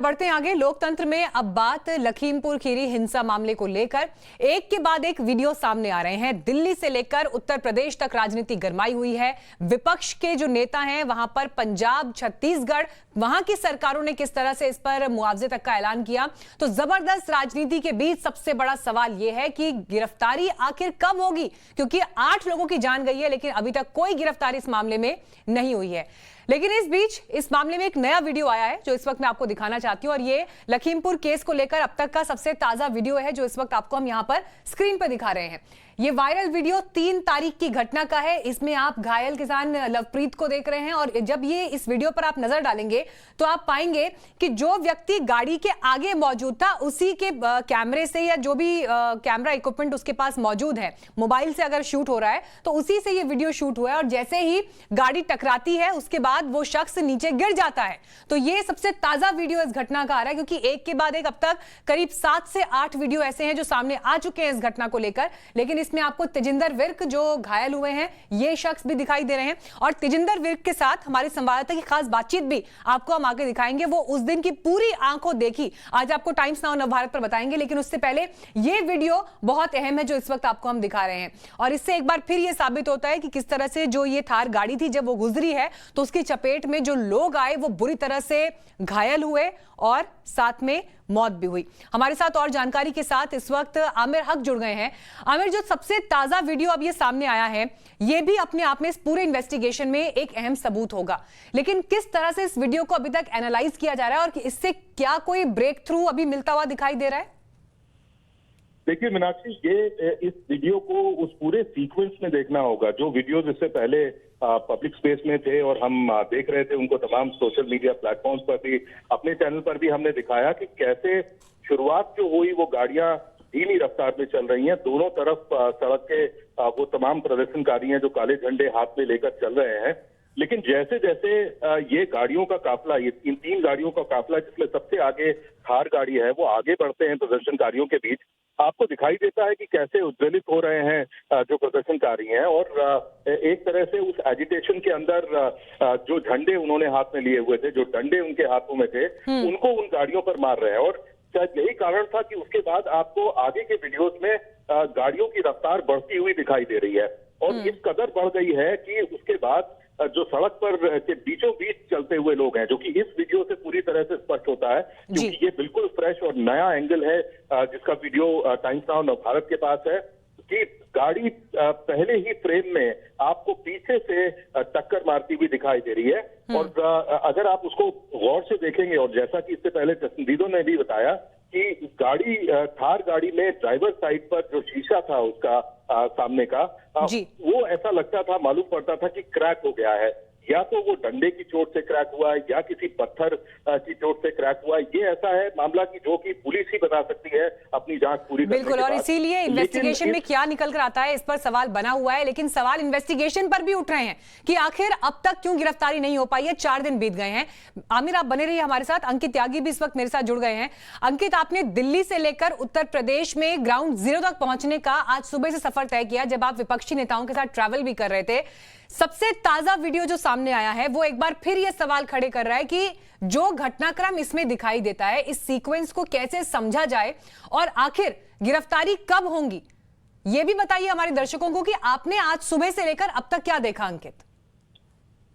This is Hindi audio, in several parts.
बढ़ते हैं आगे। लोकतंत्र में अब बात लखीमपुर खीरी हिंसा मामले को लेकर एक के बाद एक वीडियो सामने आ रहे हैं। दिल्ली से लेकर उत्तर प्रदेश तक राजनीति गरमाई हुई है। विपक्ष के जो नेता हैं वहां पर पंजाब, छत्तीसगढ़, वहां की सरकारों ने किस तरह से इस पर मुआवजे तक का ऐलान किया। तो जबरदस्त राजनीति के बीच सबसे बड़ा सवाल यह है कि गिरफ्तारी आखिर कब होगी, क्योंकि 8 लोगों की जान गई है लेकिन अभी तक कोई गिरफ्तारी इस मामले में नहीं हुई है। लेकिन इस बीच इस मामले में एक नया वीडियो आया है जो इस वक्त मैं आपको दिखाना चाहती हूं, और ये लखीमपुर केस को लेकर अब तक का सबसे ताजा वीडियो है जो इस वक्त आपको हम यहां पर स्क्रीन पर दिखा रहे हैं। ये वायरल वीडियो 3 तारीख की घटना का है। इसमें आप घायल किसान लवप्रीत को देख रहे हैं, और जब ये इस वीडियो पर आप नजर डालेंगे तो आप पाएंगे कि जो व्यक्ति गाड़ी के आगे मौजूद था उसी के कैमरे से या जो भी कैमरा इक्विपमेंट उसके पास मौजूद है, मोबाइल से अगर शूट हो रहा है तो उसी से ये वीडियो शूट हुआ है। और जैसे ही गाड़ी टकराती है उसके बाद वो शख्स नीचे गिर जाता है। तो ये सबसे ताजा वीडियो इस घटना का आ रहा है, क्योंकि एक के बाद एक अब तक करीब 7 से 8 वीडियो ऐसे हैं जो सामने आ चुके हैं इस घटना को लेकर। लेकिन इसमें आपको तेजिंदर विर्क जो घायल हुए हैं ये शख्स भी दिखाई दे रहे हैं, और तेजिंदर विर्क के साथ हमारे संवाददाता की खास बातचीत भी आपको हम आगे दिखाएंगे। वो उस दिन की पूरी आंखों देखी आज आपको टाइम्स नाउ नवभारत पर बताएंगे। लेकिन उससे पहले ये वीडियो बहुत अहम है जो इस वक्त आपको हम दिखा रहे हैं, और इससे एक बार फिर ये साबित होता है कि किस तरह से जो ये थार गाड़ी थी जब वो गुजरी है तो उसकी चपेट में जो लोग आए वो बुरी तरह से घायल हुए और साथ में मौत भी हुई। हमारे साथ और जानकारी के साथ इस वक्त आमिर हक जुड़ गए हैं। आमिर, जो सबसे ताजा वीडियो अब ये सामने आया है ये भी अपने आप में इस पूरे इन्वेस्टिगेशन में एक अहम सबूत होगा, लेकिन किस तरह से इस वीडियो को अभी तक एनालाइज किया जा रहा है और इससे क्या कोई ब्रेक थ्रू अभी मिलता हुआ दिखाई दे रहा है? देखिए मीनाक्षी, ये इस वीडियो को उस पूरे सीक्वेंस में देखना होगा। जो वीडियोस इससे पहले पब्लिक स्पेस में थे और हम देख रहे थे उनको तमाम सोशल मीडिया प्लेटफॉर्म्स पर भी, अपने चैनल पर भी हमने दिखाया कि कैसे शुरुआत जो हुई वो गाड़ियां धीमी रफ्तार में चल रही हैं। दोनों तरफ सड़क के वो तमाम प्रदर्शनकारी हैं जो काले झंडे हाथ में लेकर चल रहे हैं। लेकिन जैसे जैसे ये गाड़ियों का काफिला, ये इन 3 गाड़ियों का काफिला जिसमें सबसे आगे थार गाड़ी है, वो आगे बढ़ते हैं प्रदर्शनकारियों के बीच, आपको दिखाई देता है कि कैसे उद्वेलित हो रहे हैं जो प्रदर्शनकारी हैं, और एक तरह से उस एजिटेशन के अंदर जो झंडे उन्होंने हाथ में लिए हुए थे, जो डंडे उनके हाथों में थे, उनको उन गाड़ियों पर मार रहे हैं। और शायद यही कारण था कि उसके बाद आपको आगे के वीडियोस में गाड़ियों की रफ्तार बढ़ती हुई दिखाई दे रही है, और इस कदर बढ़ गई है कि उसके बाद जो सड़क पर के बीचों बीच चलते हुए लोग हैं, जो कि इस वीडियो से पूरी तरह से स्पष्ट होता है, क्योंकि ये बिल्कुल फ्रेश और नया एंगल है जिसका वीडियो टाइम्स नाउ नवभारत के पास है, कि गाड़ी पहले ही फ्रेम में आपको पीछे से टक्कर मारती हुई दिखाई दे रही है। और अगर आप उसको गौर से देखेंगे, और जैसा कि इससे पहले चश्मदीदों ने भी बताया कि गाड़ी थार गाड़ी में ड्राइवर साइड पर जो शीशा था उसका सामने का, वो ऐसा लगता था, मालूम पड़ता था कि क्रैक हो गया है, या तो वो डंडे की चोट से क्रैक हुआ है या किसी पत्थर की चोट से क्रैक हुआ है। ये ऐसा है मामला कि जो कि पुलिस ही बता सकती है अपनी जांच पूरी करने के बाद। बिल्कुल, और इसीलिए इन्वेस्टिगेशन में क्या निकल कर आता है इस पर सवाल बना हुआ है। लेकिन सवाल इन्वेस्टिगेशन पर भी उठ रहे हैं कि आखिर अब तक क्यों गिरफ्तारी नहीं हो पाई है। 4 दिन बीत गए हैं। आमिर, आप बने रहिए हमारे साथ। अंकित त्यागी भी इस वक्त मेरे साथ जुड़ गए हैं। अंकित, आपने दिल्ली से लेकर उत्तर प्रदेश में ग्राउंड जीरो तक पहुंचने का आज सुबह से सफर तय किया, जब आप विपक्षी नेताओं के साथ ट्रैवल भी कर रहे थे। सबसे ताजा वीडियो जो सामने आया है वो एक बार फिर यह सवाल खड़े कर रहा है कि जो घटनाक्रम इसमें दिखाई देता है, इस सीक्वेंस को कैसे समझा जाए और आखिर गिरफ्तारी कब होंगी, यह भी बताइए हमारे दर्शकों को कि आपने आज सुबह से लेकर अब तक क्या देखा। अंकित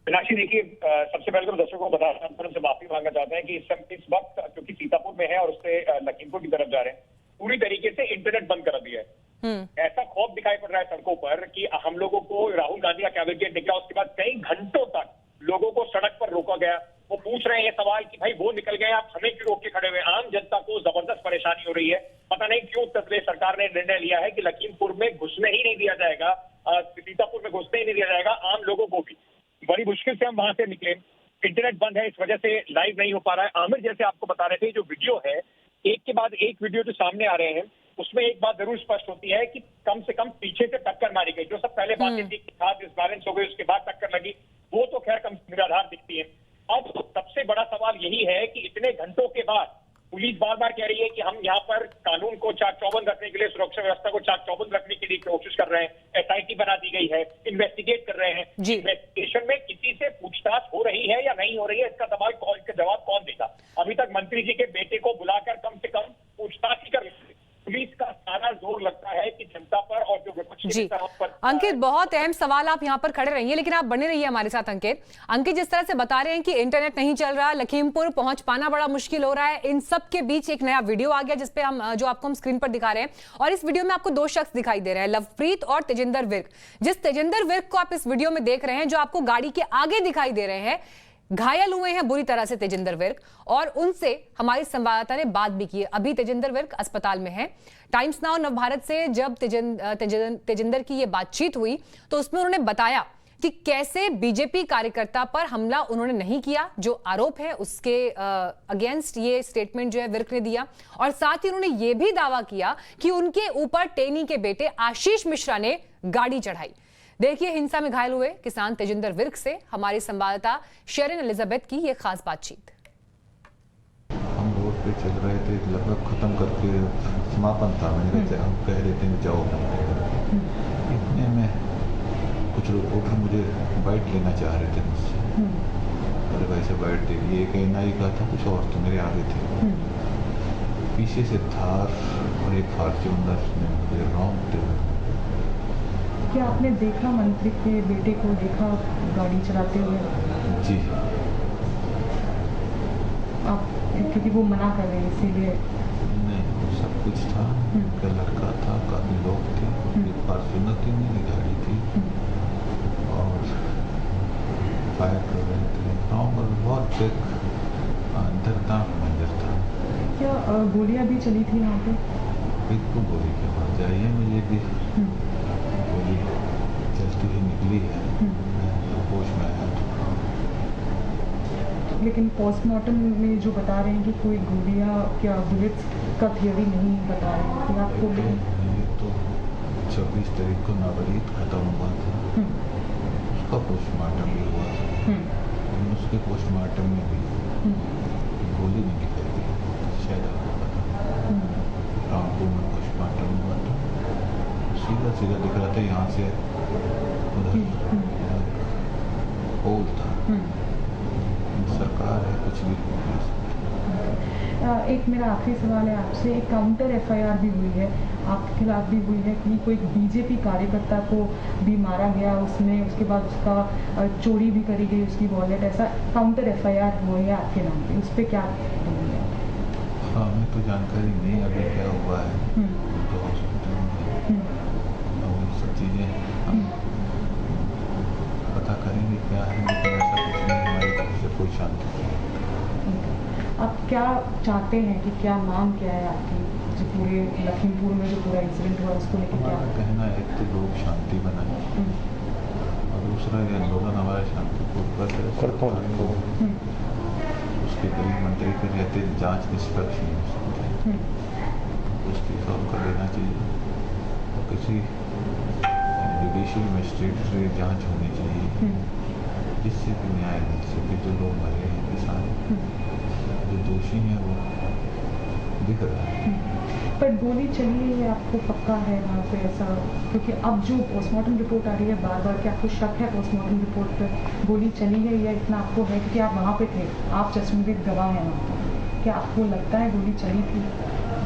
मीनाक्षी, देखिए, सबसे पहले तो दर्शकों को बताना, उनसे माफी मांगना चाहते हैं कि इस वक्त क्योंकि सीतापुर में है और उससे लखीमपुर की तरफ जा रहे हैं, पूरी तरीके से इंटरनेट बंद कर दिया है। ऐसा खौफ दिखाई पड़ रहा है सड़कों पर कि हम लोगों को राहुल गांधी का कैबिनेट निकला, उसके बाद कई घंटों तक लोगों को सड़क पर रोका गया। वो पूछ रहे हैं सवाल कि भाई वो निकल गए, आप हमें क्यों रोक के खड़े हुए। आम जनता को जबरदस्त परेशानी हो रही है। पता नहीं क्यों उत्तर प्रदेश सरकार ने निर्णय लिया है कि लखीमपुर में घुसने ही नहीं दिया जाएगा, सीतापुर में घुसने ही नहीं दिया जाएगा आम लोगों को भी। बड़ी मुश्किल से हम वहां से निकले, इंटरनेट बंद है, इस वजह से लाइव नहीं हो पा रहा है। आमिर, जैसे आपको बता रहे थे, जो वीडियो है, एक के बाद एक वीडियो जो सामने आ रहे हैं, उसमें एक बात जरूर स्पष्ट होती है कि कम से कम पीछे से टक्कर मारी गई। जो सब पहले बातें थी कि कार डिसबैलेंस हो गई, उसके बाद टक्कर लगी, वो तो खैर कम निराधार दिखती है। अब सबसे बड़ा सवाल यही है कि इतने घंटों के बाद पुलिस बार बार कह रही है कि हम यहाँ पर कानून को चाक चौबंद रखने के लिए, सुरक्षा व्यवस्था को चाक चौबंद रखने के लिए कोशिश कर रहे हैं। एसआईटी बना दी गई है, इन्वेस्टिगेट कर रहे हैं। इन्वेस्टिगेशन में किसी से पूछताछ हो रही है या नहीं हो रही है, इसका जवाब कौन देगा? अभी तक मंत्री जी के बेटे को बुलाकर कम से कम पूछताछ ही कर, पुलिस का सारा जोर लगता है कि जनता पर और जो विपक्षी नेता पर। अंकित, बहुत अहम सवाल, आप यहाँ पर खड़े रहिए, लेकिन आप बने रहिए हमारे साथ। अंकित, जिस तरह से बता रहे हैं कि इंटरनेट नहीं चल रहा, लखीमपुर पहुंच पाना बड़ा मुश्किल हो रहा है, इन सब के बीच एक नया वीडियो आ गया जिसपे जो आपको हम स्क्रीन पर दिखा रहे हैं, और इस वीडियो में आपको दो शख्स दिखाई दे रहे हैं, लवप्रीत और तेजिंदर विर्क। जिस तेजिंदर विर्क को आप इस वीडियो में देख रहे हैं, जो आपको गाड़ी के आगे दिखाई दे रहे हैं, घायल हुए हैं बुरी तरह से तेजिंदर विर्क, और उनसे हमारी संवाददाता ने बात भी की है। अभी तेजिंदर विर्क अस्पताल में है। टाइम्स नाउ नवभारत से जब तेजिंदर की ये बातचीत हुई तो उसमें उन्होंने बताया कि कैसे बीजेपी कार्यकर्ता पर हमला उन्होंने नहीं किया, जो आरोप है उसके अगेंस्ट ये स्टेटमेंट जो है विर्क ने दिया, और साथ ही उन्होंने ये भी दावा किया कि उनके ऊपर टेनी के बेटे आशीष मिश्रा ने गाड़ी चढ़ाई। देखिए हिंसा में घायल हुए किसान तेजिंदर विर्क से हमारी संवाददाता शेरिन एलिजाबेथ की यह खास बातचीत। हम रोड पे चल रहे थे, लगभग खत्म करके समापन था। मैंने कहा हम कह देते हैं जाओ। इतने में कुछ रिपोर्टर मुझे बाइट लेना चाह रहे थे मुझसे। अरे भाई से बाइट दे दी। एक एनआई का था, कुछ और तो मेरे आगे थे। पीछे से थार और एक फॉर्च्यूनर ने मुझे रौंदते हुए। क्या आपने देखा मंत्री के बेटे को देखा गाड़ी चलाते हुए? जी। आप क्योंकि वो मना कर रहे हैं इसीलिए? नहीं, सब कुछ था। उनका लड़का था, काफी लोग थे, एक फॉर्च्यूनर थी, मेरी गाड़ी थी, और फायर कर रहे थे। गाँव में बहुत दर्दनाक मंजर था। क्या गोलियां भी चली थी यहाँ पे? बिल्कुल गोली की आवाज आई है मुझे भी। गोली चलती हुई निकली है। होश में आया। लेकिन पोस्टमार्टम में जो बता रहे हैं कि कोई गोलियां, क्या बुलेट्स का थियरी नहीं बता रहे हैं कि आपको? ये तो 26 तारीख को नाबालिग खत्म हुआ था, उसका पोस्टमार्टम भी हुआ था। उसके पोस्टमार्टम में भी गोली नहीं दिखाई दी। शायद आपको पता, रामपुर में पोस्टमार्टम हुआ था, सीधा सीधा दिख रहा था यहाँ से उधर होल था। सरकार है, कुछ भी हो सकता है। एक मेरा आखिरी सवाल है आपसे। एक काउंटर एफआईआर भी हुई है आपके खिलाफ भी हुई है कि कोई बीजेपी कार्यकर्ता को भी मारा गया, उसमें उसके बाद उसका चोरी भी करी गई, उसकी वॉलेट, ऐसा काउंटर एफआईआर हुई है आपके नाम पे, उस पर क्या? हाँ, हमें तो जानकारी नहीं अभी क्या हुआ है। तो हॉस्पिटल में सब चीज़ें पता करेंगे क्या है, लेकिन ऐसा कुछ नहीं, हमारी तरफ से कोई शांति नहीं। आप क्या चाहते हैं कि क्या मांग क्या है आपकी, जो पूरे लखीमपुर में जो पूरा इंसिडेंट हुआ उसको लेकर क्या कहना है? कि लोग शांति बनाए, और दूसरा ये आंदोलन हमारा शांतिपूर्वक उसके गृह मंत्री के रहते जांच निष्पक्ष नहीं हो सकती, उसकी सॉल्व कर लेना चाहिए, और किसी जुडिशियल मजिस्ट्रेट से जांच होनी चाहिए, जिससे भी न्याय मिल सके। जो लोग मरे हैं किसान, जो दोषी हैं वो दिख रहा है। पर गोली चली है, आपको पक्का है वहाँ पे ऐसा? क्योंकि अब जो पोस्टमार्टम रिपोर्ट आ रही है बार बार, क्या आपको शक है पोस्टमार्टम रिपोर्ट पर गोली चली है, या इतना आपको है क्योंकि आप वहाँ पे थे, आप चश्मदीद गवाह हैं वहाँ पर, क्या आपको लगता है गोली चली थी?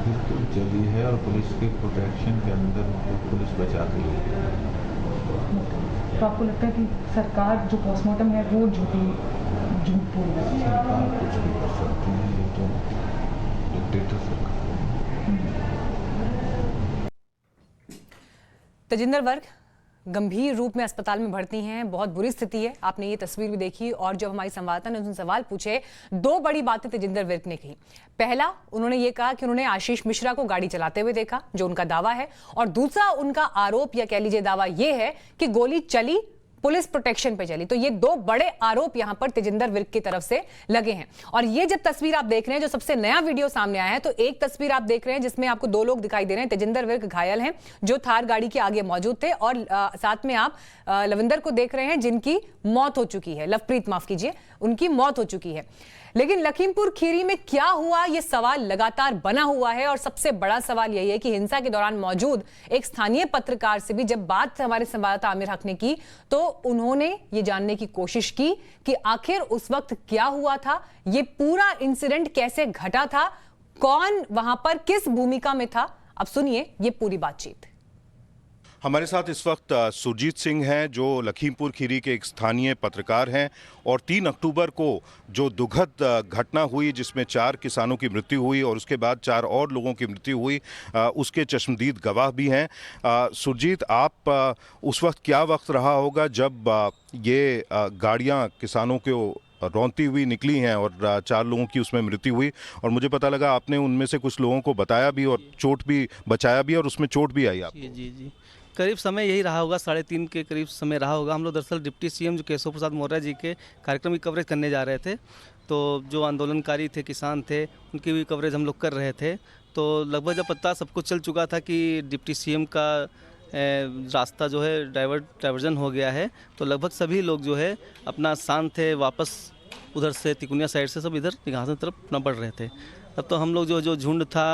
बिल्कुल चली है, और पुलिस के प्रोटेक्शन के अंदर पुलिस बचा के ले। तो आपको लगता है कि सरकार जो पोस्टमार्टम है वो झूठ बोल रही है? सरकार कुछ भी कर सकती है, ये तो डिक्टेटर सरकार। तेजिंदर विर्क गंभीर रूप में अस्पताल में भर्ती हैं, बहुत बुरी स्थिति है। आपने ये तस्वीर भी देखी, और जब हमारी संवाददाता ने उनसे सवाल पूछे, दो बड़ी बातें तेजिंदर विर्क ने कही। पहला, उन्होंने ये कहा कि उन्होंने आशीष मिश्रा को गाड़ी चलाते हुए देखा, जो उनका दावा है, और दूसरा उनका आरोप या कह लीजिए दावा ये है कि गोली चली पुलिस प्रोटेक्शन पे चली। तो ये दो बड़े आरोप यहां पर तेजिंदर विर्क की तरफ से लगे हैं। और ये जब तस्वीर आप देख रहे हैं, जो सबसे नया वीडियो सामने आया है, तो एक तस्वीर आप देख रहे हैं जिसमें आपको दो लोग दिखाई दे रहे हैं। तेजिंदर विर्क घायल हैं, जो थार गाड़ी के आगे मौजूद थे, और साथ में आप लविंदर को देख रहे हैं जिनकी मौत हो चुकी है, लवप्रीत माफ कीजिए, उनकी मौत हो चुकी है। लेकिन लखीमपुर खीरी में क्या हुआ, ये सवाल लगातार बना हुआ है और सबसे बड़ा सवाल यही है कि हिंसा के दौरान मौजूद एक स्थानीय पत्रकार से भी जब बात हमारे संवाददाता आमिर हक ने की तो उन्होंने ये जानने की कोशिश की कि आखिर उस वक्त क्या हुआ था, ये पूरा इंसिडेंट कैसे घटा था, कौन वहां पर किस भूमिका में था। अब सुनिए ये पूरी बातचीत। हमारे साथ इस वक्त सुरजीत सिंह हैं जो लखीमपुर खीरी के एक स्थानीय पत्रकार हैं और 3 अक्टूबर को जो दुखद घटना हुई जिसमें 4 किसानों की मृत्यु हुई और उसके बाद 4 और लोगों की मृत्यु हुई, उसके चश्मदीद गवाह भी हैं। सुरजीत, आप उस वक्त क्या वक्त रहा होगा जब ये गाड़ियां किसानों को रौंदती हुई निकली हैं और 4 लोगों की उसमें मृत्यु हुई, और मुझे पता लगा आपने उनमें से कुछ लोगों को बताया भी और चोट भी बचाया भी और उसमें चोट भी आई आपको? जी, करीब समय यही रहा होगा, 3:30 के करीब समय रहा होगा। हम लोग दरअसल डिप्टी सीएम जो केशव प्रसाद मौर्य जी के कार्यक्रम की कवरेज करने जा रहे थे, तो जो आंदोलनकारी थे, किसान थे, उनकी भी कवरेज हम लोग कर रहे थे। तो लगभग जब पता सबको चल चुका था कि डिप्टी सीएम का रास्ता जो है डाइवर्जन हो गया है, तो लगभग सभी लोग जो है अपना शांत थे, वापस उधर से तिकुनिया साइड से सब इधर निगाह तरफ अपना बढ़ रहे थे। तब तो हम लोग जो झुंड था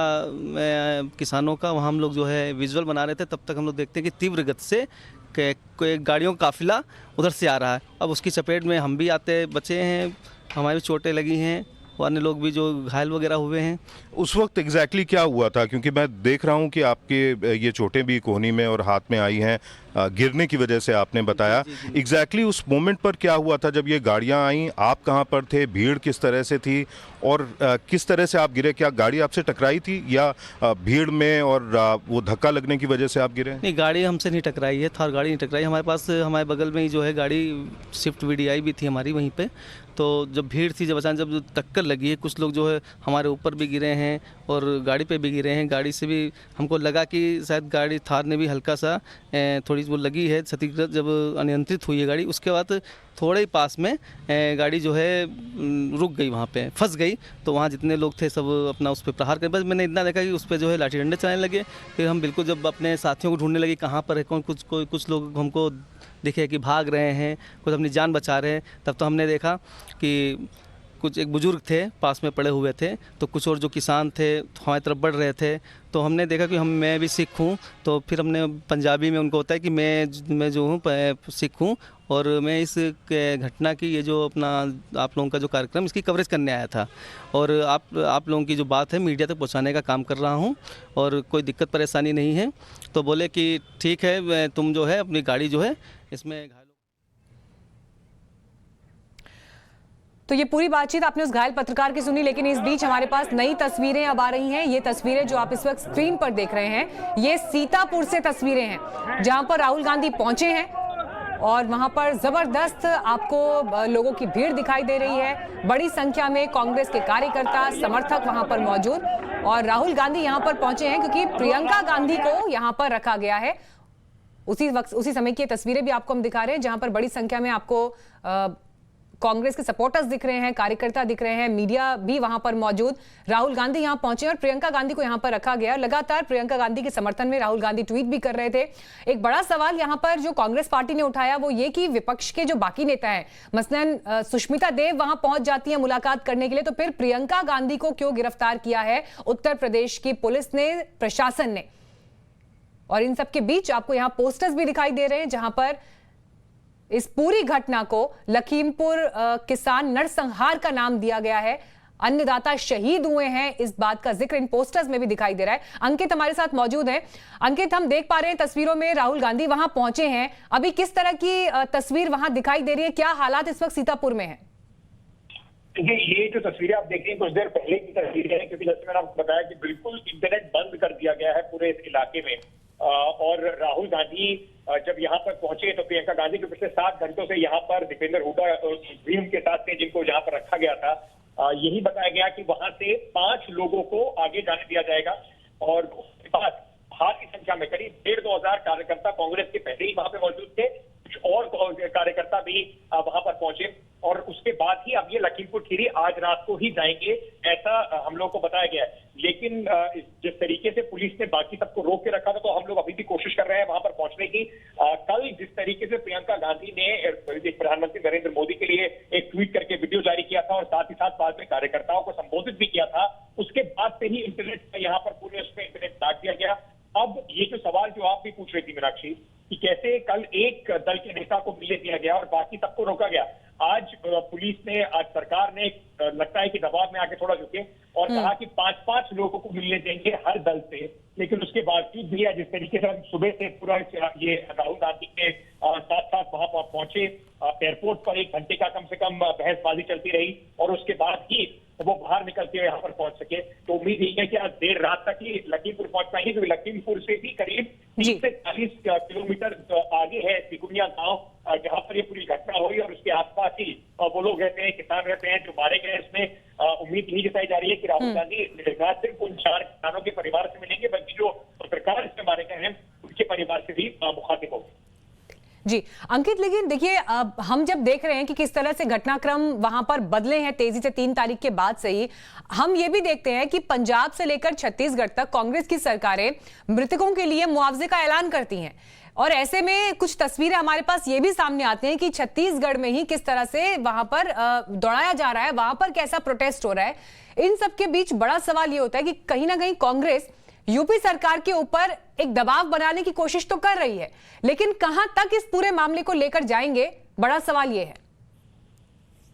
किसानों का, वहाँ हम लोग जो है विजुअल बना रहे थे। तब तक हम लोग देखते हैं कि तीव्र गति से कोई गाड़ियों का काफिला उधर से आ रहा है। अब उसकी चपेट में हम भी आते बचे हैं, हमारी चोटें लगी हैं, अन्य लोग भी जो घायल वगैरह हुए हैं। उस वक्त एग्जैक्टली क्या हुआ था, क्योंकि मैं देख रहा हूं कि आपके ये चोटें भी कोहनी में और हाथ में आई हैं, गिरने की वजह से आपने बताया। एग्जैक्टली उस मोमेंट पर क्या हुआ था जब ये गाड़ियां आईं, आप कहां पर थे, भीड़ किस तरह से थी और किस तरह से आप गिरे? क्या गाड़ी आपसे टकराई थी या भीड़ में और वो धक्का लगने की वजह से आप गिरे? नहीं, गाड़ी हमसे नहीं टकराई है, थार गाड़ी नहीं टकराई। हमारे पास हमारे बगल में ही जो है गाड़ी स्विफ्ट VDI भी थी हमारी वहीं पे। तो जब भीड़ थी, जब अचानक जब टक्कर लगी है, कुछ लोग जो है हमारे ऊपर भी गिरे हैं और गाड़ी पे भी गिरे हैं। गाड़ी से भी हमको लगा कि शायद गाड़ी थार ने भी हल्का सा थोड़ी वो लगी है क्षतिग्रस्त, जब अनियंत्रित हुई है गाड़ी। उसके बाद थोड़े ही पास में गाड़ी जो है रुक गई, वहाँ पे फंस गई। तो वहाँ जितने लोग थे सब अपना उस पर प्रहार कर, बस मैंने इतना देखा कि उस पर जो है लाठी डंडे चलाने लगे। फिर हम बिल्कुल जब अपने साथियों को ढूंढने लगे कहाँ पर है कौन, कुछ लोग हमको दिखे कि भाग रहे हैं, कुछ अपनी जान बचा रहे हैं। तब तो हमने देखा कि कुछ एक बुजुर्ग थे पास में पड़े हुए थे, तो कुछ और जो किसान थे हमारी तरफ बढ़ रहे थे। तो हमने देखा कि मैं भी सिख हूँ, तो फिर हमने पंजाबी में उनको बताया कि मैं जो हूँ सिख हूँ और मैं इस घटना की ये जो अपना आप लोगों का जो कार्यक्रम इसकी कवरेज करने आया था और आप लोगों की जो बात है मीडिया तक पहुंचाने का काम कर रहा हूं और कोई दिक्कत परेशानी नहीं है। तो बोले कि ठीक है, तुम जो है अपनी गाड़ी जो है इसमें घायल। तो ये पूरी बातचीत आपने उस घायल पत्रकार की सुनी, लेकिन इस बीच हमारे पास नई तस्वीरें अब आ रही हैं। ये तस्वीरें जो आप इस वक्त स्क्रीन पर देख रहे हैं, ये सीतापुर से तस्वीरें हैं जहां पर राहुल गांधी पहुंचे हैं और वहां पर जबरदस्त आपको लोगों की भीड़ दिखाई दे रही है। बड़ी संख्या में कांग्रेस के कार्यकर्ता, समर्थक वहां पर मौजूद और राहुल गांधी यहां पर पहुंचे हैं क्योंकि प्रियंका गांधी को यहां पर रखा गया है। उसी समय की तस्वीरें भी आपको हम दिखा रहे हैं जहां पर बड़ी संख्या में आपको कांग्रेस के सपोर्टर्स दिख रहे हैं, कार्यकर्ता दिख रहे हैं, मीडिया भी वहां पर मौजूद। राहुल गांधी यहां पहुंचे और प्रियंका गांधी को यहां पर रखा गया। लगातार प्रियंका गांधी के समर्थन में राहुल गांधी ट्वीट भी कर रहे थे। एक बड़ा सवाल यहां पर जो कांग्रेस पार्टी ने उठाया वो ये कि विपक्ष के जो बाकी नेता हैं, मसलन सुष्मिता देव वहां पहुंच जाती है मुलाकात करने के लिए, तो फिर प्रियंका गांधी को क्यों गिरफ्तार किया है उत्तर प्रदेश की पुलिस ने, प्रशासन ने? और इन सबके बीच आपको यहां पोस्टर्स भी दिखाई दे रहे हैं जहां पर इस पूरी घटना को लखीमपुर किसान नरसंहार का नाम दिया गया है। अन्नदाता शहीद हुए हैं, इस बात का जिक्र इन पोस्टर्स में भी दिखाई दे रहा है। अंकित हमारे साथ मौजूद है। अंकित, हम देख पा रहे हैं तस्वीरों में राहुल गांधी वहां पहुंचे हैं, अभी किस तरह की तस्वीर वहां दिखाई दे रही है, क्या हालात इस वक्त सीतापुर में है? ये जो तस्वीरें आप देख रहे हैं कुछ देर पहले की तस्वीरें हैं, क्योंकि जैसे मैंने आपको बताया कि बिल्कुल इंटरनेट बंद कर दिया गया है पूरे इस इलाके में। और राहुल गांधी जब यहाँ पर पहुंचे तो प्रियंका गांधी जो पिछले 7 घंटों से यहाँ पर दीपेंद्र हुड्डा और भीम के साथ थे जिनको यहाँ पर रखा गया था, यही बताया गया कि वहां से 5 लोगों को आगे जाने दिया जाएगा। और उसके बाद भारी संख्या में करीब 1,500 कार्यकर्ता कांग्रेस के पहले ही वहां पे मौजूद थे, कुछ और कार्यकर्ता भी वहां पर पहुंचे और उसके बाद ही अब ये लखीमपुर खीरी आज रात को ही जाएंगे, ऐसा हम लोगों को बताया गया है। लेकिन जिस तरीके से पुलिस ने बाकी सबको रोक के रखा था, तो हम लोग अभी भी कोशिश कर रहे हैं वहां पर पहुंचने की। कल जिस तरीके से प्रियंका गांधी ने प्रधानमंत्री नरेंद्र मोदी के लिए एक ट्वीट करके वीडियो बाद से ही इंटरनेट यहाँ पर पूरे उसमें इंटरनेट काट दिया गया। अब ये जो सवाल जो आप भी पूछ रही थी मीनाक्षी कि कैसे कल एक दल के नेता को मिलने दिया गया और बाकी सबको रोका गया, आज पुलिस ने, आज सरकार ने लगता है कि दबाव में आके थोड़ा झुके और कहा कि 5-5 लोगों को मिलने देंगे हर दल से। लेकिन उसके बावजूद भी जिस तरीके से सुबह से पूरा ये राहुल गांधी के साथ साथ वहां पहुंचे, एयरपोर्ट पर 1 घंटे का कम से कम बहसबाजी चलती रही और उसके बाद ही वो बाहर निकल के यहाँ पर पहुंच सके। तो उम्मीद यही है कि आज देर रात तक ही लखीमपुर पहुंच पाएंगे, क्योंकि लखीमपुर से भी करीब 30 से 40 किलोमीटर आगे है तिकुनिया गांव, जहां पर ये पूरी घटना हुई और उसके आसपास ही वो लोग रहते हैं, किसान रहते हैं जो मारे गए। इसमें उम्मीद यही जताई जा रही है कि राहुल गांधी न सिर्फ उन 4 किसानों के परिवार से मिलेंगे, बल्कि जो पत्रकार इसमें मारे गए हैं उनके परिवार से भी मुखातिब होंगे। जी अंकित, लेकिन देखिए हम जब देख रहे हैं कि किस तरह से घटनाक्रम वहां पर बदले हैं तेजी से 3 तारीख के बाद से ही, हम ये भी देखते हैं कि पंजाब से लेकर छत्तीसगढ़ तक कांग्रेस की सरकारें मृतकों के लिए मुआवजे का ऐलान करती हैं। और ऐसे में कुछ तस्वीरें हमारे पास ये भी सामने आती हैं कि छत्तीसगढ़ में ही किस तरह से वहां पर दौड़ाया जा रहा है, वहां पर कैसा प्रोटेस्ट हो रहा है। इन सब के बीच बड़ा सवाल ये होता है कि कहीं ना कहीं कांग्रेस यूपी सरकार के ऊपर एक दबाव बनाने की कोशिश तो कर रही है, लेकिन कहां तक इस पूरे मामले को लेकर जाएंगे, बड़ा सवाल ये है।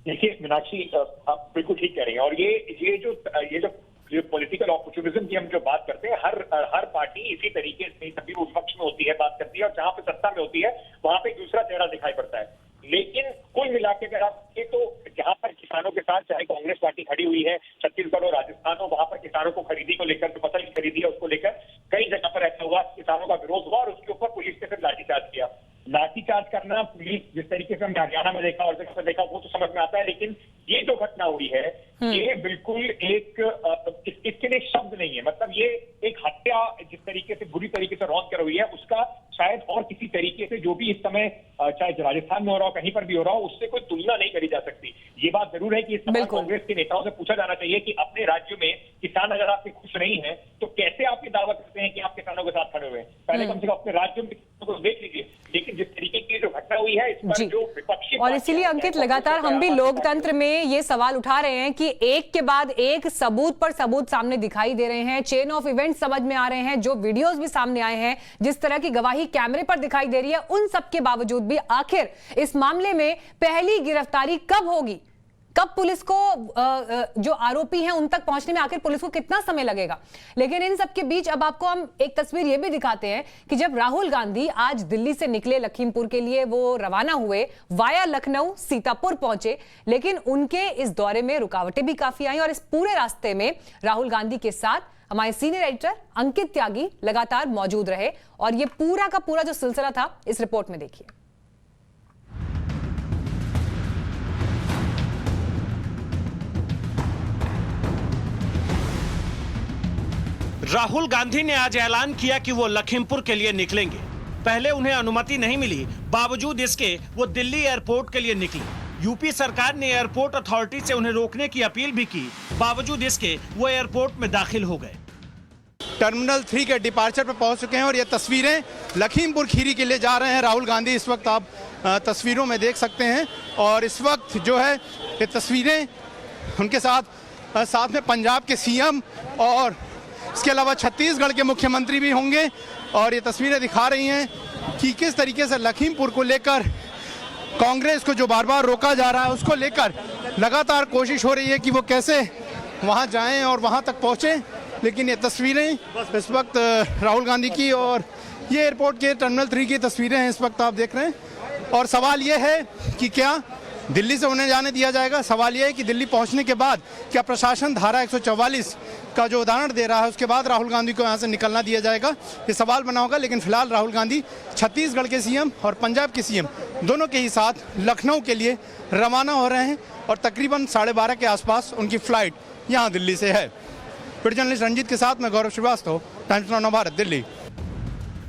देखिए मीनाक्षी, आप बिल्कुल ठीक कह रही हैं और ये जो पॉलिटिकल ऑपर्चुनिज्म की हम जो बात करते हैं, हर पार्टी इसी तरीके से तभी उस पक्ष में होती है, बात करती है, और जहां पे सत्ता में होती है वहां पे दूसरा चेहरा दिखाई पड़ता है। लेकिन कुल मिला के अगर आप देखें तो जहां पर किसानों के साथ चाहे कांग्रेस पार्टी खड़ी हुई है, छत्तीसगढ़ और राजस्थान हो, वहां पर किसानों को खरीदी को लेकर, जो फसल की खरीदी है उसको लेकर कई जगह पर ऐसा हुआ, किसानों का विरोध हुआ और उसके ऊपर पुलिस ने फिर लाठीचार्ज किया। लाठीचार्ज करना पुलिस जिस तरीके से हमने हरियाणा में देखा और जगह पर देखा वो तो समझ में आता है, लेकिन ये जो घटना हुई है ये बिल्कुल इसके लिए शब्द नहीं है। मतलब ये एक हत्या जिस तरीके से बुरी तरीके से रौंद कर हुई है, उसका शायद और किसी तरीके से जो भी इस समय चाहे राजस्थान में हो रहा हो, कहीं पर भी हो रहा हो, उससे कोई तुलना नहीं करी जा सकती। ये बात जरूर है कि इस समय कांग्रेस के नेताओं से पूछा जाना चाहिए कि अपने राज्य में किसान अगर आपके खुश नहीं है तो कैसे आप ये दावा करते हैं कि आप किसानों के साथ खड़े हुए हैं। पहले कम से कम अपने राज्य में किसानों को देख लीजिए। लेकिन जिस तरीके की जो घटना हुई है इस पर जो विपक्षी, और इसीलिए अंकित लगातार हम भी लोकतंत्र में ये सवाल उठा रहे हैं कि एक के बाद एक सबूत पर सबूत सामने दिखाई दे रहे हैं, चेन ऑफ इवेंट समझ में आ रहे हैं, जो वीडियोस भी सामने आए हैं, जिस तरह की गवाही कैमरे पर दिखाई दे रही है, उन सब के बावजूद भी आखिर इस मामले में पहली गिरफ्तारी कब होगी, कब पुलिस को जो आरोपी हैं उन तक पहुंचने में आखिर पुलिस को कितना समय लगेगा। लेकिन इन सब के बीच अब आपको हम एक तस्वीर ये भी दिखाते हैं कि जब राहुल गांधी आज दिल्ली से निकले लखीमपुर के लिए, वो रवाना हुए वाया लखनऊ सीतापुर पहुंचे, लेकिन उनके इस दौरे में रुकावटें भी काफी आई और इस पूरे रास्ते में राहुल गांधी के साथ हमारे सीनियर एडिटर अंकित त्यागी लगातार मौजूद रहे और ये पूरा का पूरा जो सिलसिला था इस रिपोर्ट में देखिए। राहुल गांधी ने आज ऐलान किया कि वो लखीमपुर के लिए निकलेंगे। पहले उन्हें अनुमति नहीं मिली, बावजूद इसके वो दिल्ली एयरपोर्ट के लिए निकले। यूपी सरकार ने एयरपोर्ट अथॉरिटी से उन्हें रोकने की अपील भी की, बावजूद इसके वो एयरपोर्ट में दाखिल हो गए। टर्मिनल 3 के डिपार्चर पर पहुंच चुके हैं और ये तस्वीरें लखीमपुर खीरी के लिए जा रहे हैं राहुल गांधी। इस वक्त आप तस्वीरों में देख सकते हैं और इस वक्त जो है ये तस्वीरें उनके साथ में पंजाब के सीएम और इसके अलावा छत्तीसगढ़ के मुख्यमंत्री भी होंगे और ये तस्वीरें दिखा रही हैं कि किस तरीके से लखीमपुर को लेकर कांग्रेस को जो बार बार रोका जा रहा है उसको लेकर लगातार कोशिश हो रही है कि वो कैसे वहां जाएं और वहां तक पहुंचे। लेकिन ये तस्वीरें इस वक्त राहुल गांधी की और ये एयरपोर्ट के टर्मिनल 3 की तस्वीरें हैं इस वक्त आप देख रहे हैं। और सवाल ये है कि क्या दिल्ली से उन्हें जाने दिया जाएगा। सवाल यह है कि दिल्ली पहुंचने के बाद क्या प्रशासन धारा 144 का जो उदाहरण दे रहा है उसके बाद राहुल गांधी को यहां से निकलना दिया जाएगा, ये सवाल बना होगा। लेकिन फिलहाल राहुल गांधी छत्तीसगढ़ के सीएम और पंजाब के सीएम दोनों के ही साथ लखनऊ के लिए रवाना हो रहे हैं और तकरीबन 12:30 के आसपास उनकी फ्लाइट यहाँ दिल्ली से है। वीडियो जर्नलिस्ट रंजीत के साथ मैं गौरव श्रीवास्तव, टाइम्स नाउ नवभारत, दिल्ली।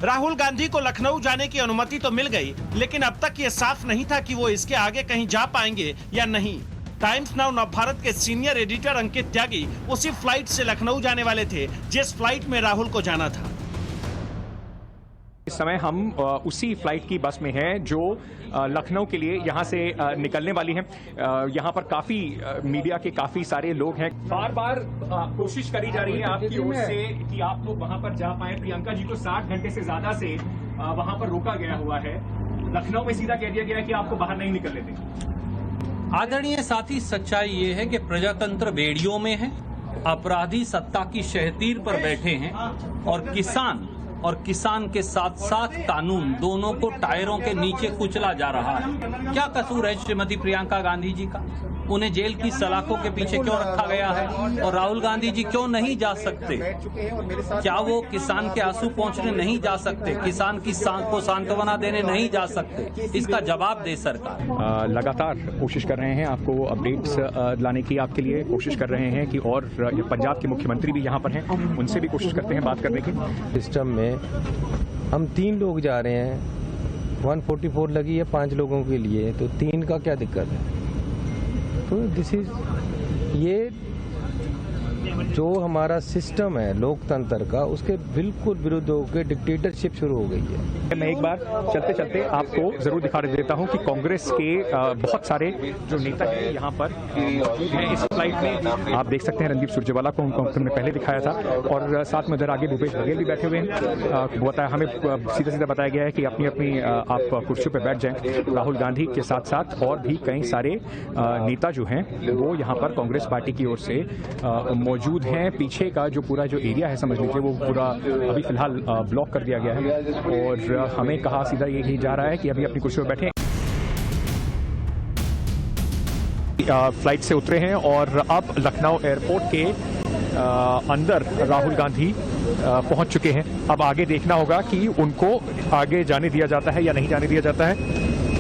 राहुल गांधी को लखनऊ जाने की अनुमति तो मिल गई, लेकिन अब तक ये साफ नहीं था कि वो इसके आगे कहीं जा पाएंगे या नहीं। टाइम्स नाउ नवभारत के सीनियर एडिटर अंकित त्यागी उसी फ्लाइट से लखनऊ जाने वाले थे जिस फ्लाइट में राहुल को जाना था। इस समय हम उसी फ्लाइट की बस में हैं जो लखनऊ के लिए यहाँ से निकलने वाली है। यहाँ पर काफी मीडिया के काफी सारे लोग हैं। बार बार कोशिश करी जा रही है आपकी ओर से कि आप लोग वहाँ पर जा पाए। प्रियंका जी को 60 घंटे से ज्यादा से वहाँ पर रोका गया हुआ है। लखनऊ में सीधा कह दिया गया है कि आपको बाहर नहीं निकलने दें। आदरणीय साथी, सच्चाई ये है कि प्रजातंत्र बेड़ियों में है, अपराधी सत्ता की शहतीर पर बैठे हैं और किसान के साथ साथ कानून दोनों को टायरों के नीचे कुचला जा रहा है। क्या कसूर है श्रीमती प्रियंका गांधी जी का? उन्हें जेल की सलाखों के पीछे क्यों रखा गया है? और राहुल गांधी जी क्यों नहीं जा सकते? क्या वो किसान के आंसू पहुंचने नहीं जा सकते? किसान की को सांत्वना देने नहीं जा सकते? इसका जवाब दे सरकार। लगातार कोशिश कर रहे हैं आपको अपडेट्स लाने की, आपके लिए कोशिश कर रहे हैं कि और पंजाब के मुख्यमंत्री भी यहाँ पर हैं, उनसे भी कोशिश करते हैं बात करने की। सिस्टम में हम 3 लोग जा रहे हैं, 144 लगी है 5 लोगों के लिए, तो 3 का क्या दिक्कत है? तो ये जो हमारा सिस्टम है लोकतंत्र का, उसके बिल्कुल विरुद्ध होकर डिक्टेटरशिप शुरू हो गई है। मैं एक बार चलते चलते आपको जरूर दिखा देता हूं कि कांग्रेस के बहुत सारे जो नेता हैं यहाँ पर हैं इस फ्लाइट में। आप देख सकते हैं रणदीप सुरजेवाला को हमने पहले दिखाया था, और साथ में उधर आगे भूपेश बघेल भी बैठे हुए हैं। बताया हमें सीधा सीधा बताया गया है कि अपनी अपनी आप कुर्सियों पर बैठ जाएं। राहुल गांधी के साथ साथ और भी कई सारे नेता जो हैं वो यहाँ पर कांग्रेस पार्टी की ओर से मौजूद हैं। पीछे का जो पूरा जो एरिया है समझ लीजिए वो पूरा अभी फिलहाल ब्लॉक कर दिया गया है, और हमें कहा सीधा यही जा रहा है कि अभी अपनी कुर्सी पर बैठे। फ्लाइट से उतरे हैं और अब लखनऊ एयरपोर्ट के अंदर राहुल गांधी पहुंच चुके हैं। अब आगे देखना होगा कि उनको आगे जाने दिया जाता है या नहीं जाने दिया जाता है।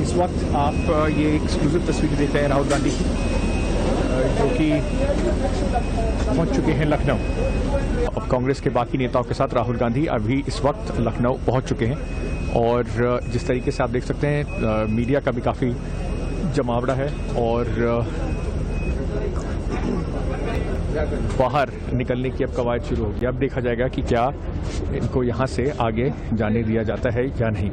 इस वक्त आप ये एक्सक्लूसिव तस्वीर देख रहे हैं राहुल गांधी की, जो कि पहुंच चुके हैं लखनऊ। अब कांग्रेस के बाकी नेताओं के साथ राहुल गांधी अभी इस वक्त लखनऊ पहुंच चुके हैं, और जिस तरीके से आप देख सकते हैं मीडिया का भी काफ़ी जमावड़ा है, और बाहर निकलने की अब कवायद शुरू होगी। अब देखा जाएगा कि क्या इनको यहाँ से आगे जाने दिया जाता है या नहीं।